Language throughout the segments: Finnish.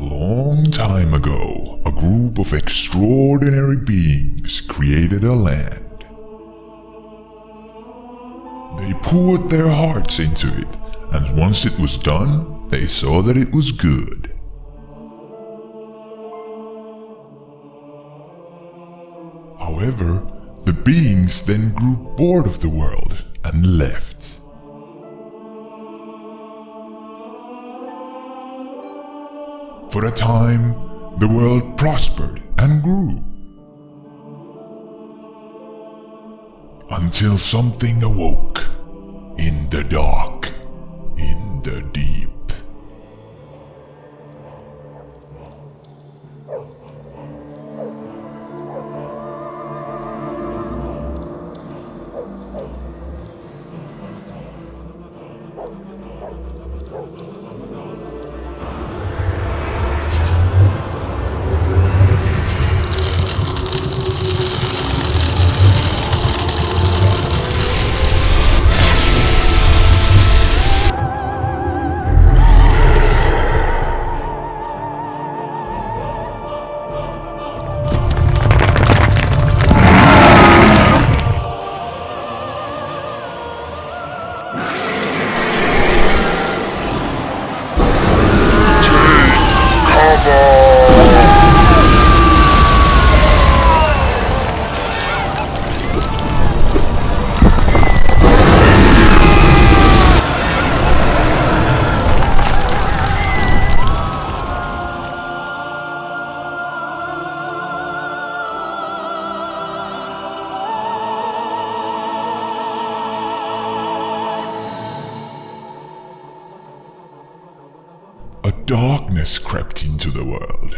long time ago, a group of extraordinary beings created a land. They poured their hearts into it, and once it was done, they saw that it was good. However, the beings then grew bored of the world and left. For a time, the world prospered and grew. Until something awoke in the dark, in the deep. A darkness crept into the world.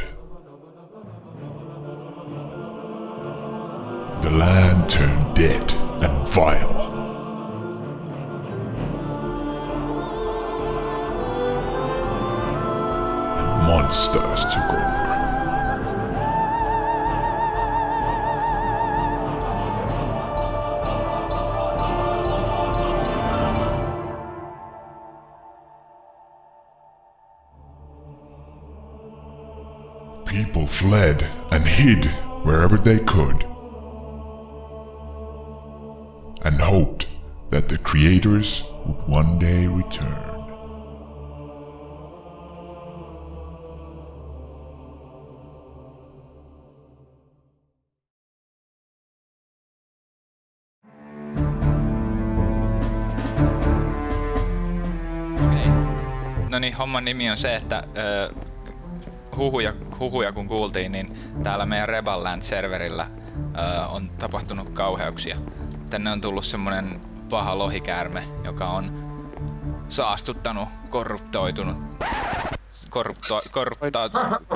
The land turned dead and vile. And monsters took over. People fled and hid wherever they could, and hoped that the creators would one day return. Okei. No niin, homman nimi on se, että huhuja kun kuultiin, niin täällä meidän Rebelland-serverillä on tapahtunut kauheuksia. Tänne on tullut semmonen paha lohikäärme, joka on saastuttanut, korruptoitunut.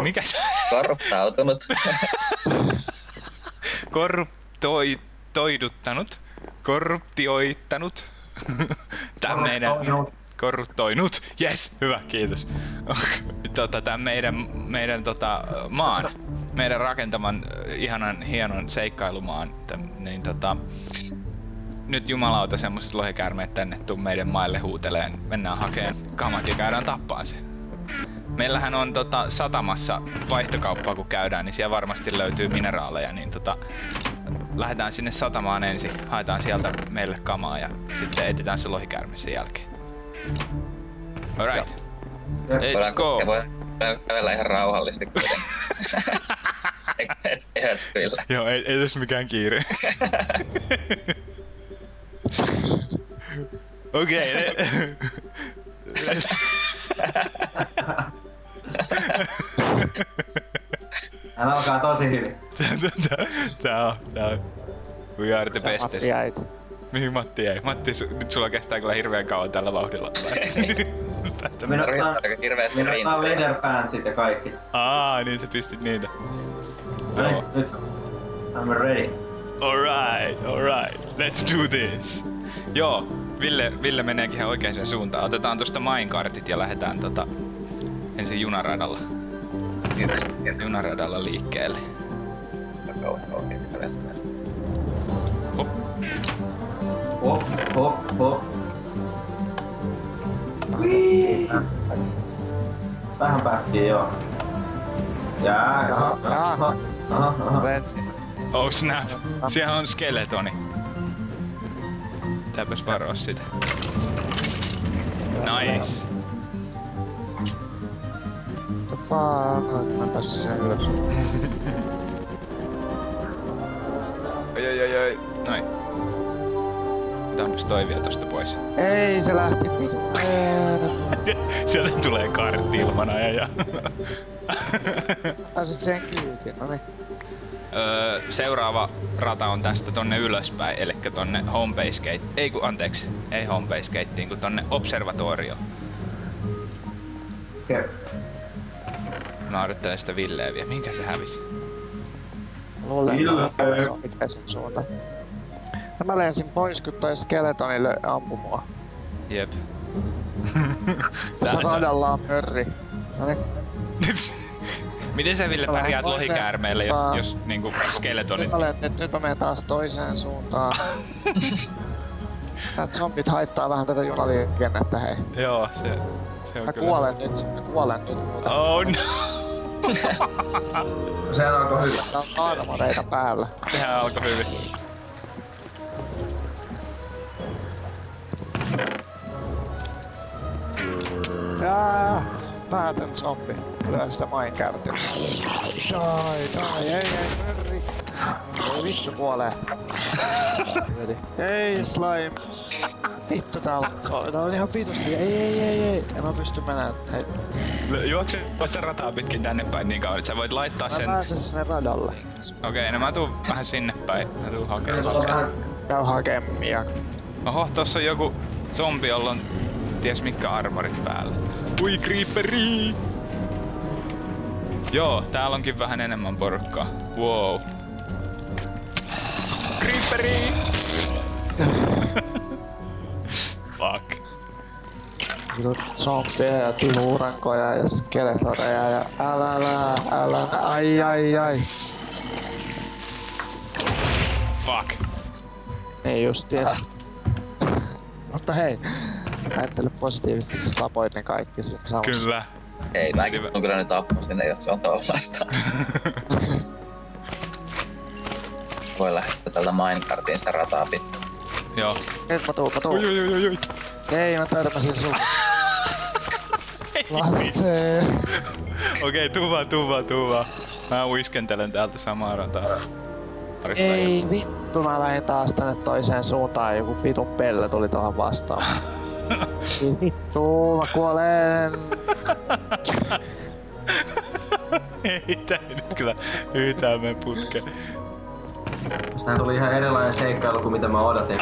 Mikä se? Korruptautunut. Korruptioittanut. Tää meidän... Korruptoinut. Yes, hyvä, kiitos. Tän meidän maan, meidän rakentaman ihanan hienon seikkailumaan, niin nyt jumalauta semmoset lohikäärmeet tänne tuu meidän maille huuteleen. Mennään hakeen kamat ja käydään tappaan se. Meillähän on satamassa vaihtokauppaa kun käydään, niin siellä varmasti löytyy mineraaleja, niin lähdetään sinne satamaan ensin, haetaan sieltä meille kamaa ja sitten etsitään se lohikäärme sen jälkeen. Alright. Let's go. Voidaan kävellä ihan rauhallisesti kuitenkin. Et kyllä. Joo, ei tässä mikään kiire. Okei. Tää alkaa tosi hyvin. Tää on. We are the bestest. Mihin Matti jäi? Matti, nyt sulla kestää kyllä hirveän kauan tällä vauhdilla. Minä leatherpantsit ja kaikki. Niin sä pistit niitä. No nyt. I'm ready. Alright. Let's do this. Joo, Ville meneekin ihan oikeaan suuntaan. Otetaan tosta minecartit ja lähdetään ensin junaradalla. Junaradalla liikkeelle. Hop. Vähän päästiin joo. Jaha. Lensin. Oh snap. Siellä on skeletoni. Täpäs varoa sitä. Nice. Mä en päässyt sinne ylös. Ai. Noin. Otanpas toi vielä tosta pois. Ei, se lähti vitun. Sieltä tulee kartti ilman ajaja. Pääsit sen kyytiin, noniin. Seuraava rata on tästä tonne ylöspäin, elikkä tonne Homebase Gate. Ei Homebase Gateen, kun tonne Observatorio. Okei. Mä odottelen sitä Villeä vielä. Minkä se hävisi? Luulen, että se on sen suuntaan. Ja mä lensin pois, kun toi skeletoni ampui mua. Jep. Se radalla on mörri. Noniin. Miten sä Ville pärjäät lohikäärmeelle, jos niinku skeletonit... Nyt mä menen taas toiseen suuntaan. Tää zombit haittaa vähän tätä junaliikennettä, hei. Joo, se on Mä kyllä... kuolen nyt muuten. Oh no! Sehän alkoi hyvin. Tää on armoreita päällä. Sehän alkoi hyvin. Jaa, päätön zombi. Lyö sitä mainkärtiä. Ei, mörri. Ei vittu kuolee. Ei slime. Vittu täällä on ihan vitusti. Ei. En mä pysty menemään. Juokse vasta rataa pitkin tänne päin niin kauan, että sä voit laittaa Mä sen... pääsen sinne radalle. Okei, no mä tuun vähän sinne päin. Mä tuun hakemaan sen. Käy hakemia. Oho, tossa on joku zombi, jolla on ties mitkä armorit päällä. Ui, creeperi! Joo, täällä onkin vähän enemmän porukkaa. Wow. Creeperi! Fuck. Zombeja ja luurankoja ja skeletoreja ja älä, ai. Fuck. Niin just ties. Mutta hei, ajattele positiivisesti, sä tapoit ne kaikki siinä samassa. Kyllä. Ei, mäkin on kyllä nyt appunut sinne, jos se on tollaista. Voi lähettää tältä minecartin sitä rataa pitkin. Joo. Nyt mä tuun. Ui. Ei, mä törmäsin sun. Lasse. Okei, tuu vaan. Mä uiskentelen täältä samaa rataa. Ei vittu, mä lähdin taas tänne toiseen suuntaan, joku vitun pelle tuli tuohon vastaan. Ei vittu, mä kuolen. Ei tää nyt kyllä yhtään mene putkeen. Tästä tuli ihan erilainen seikkailu kuin mitä mä odotin.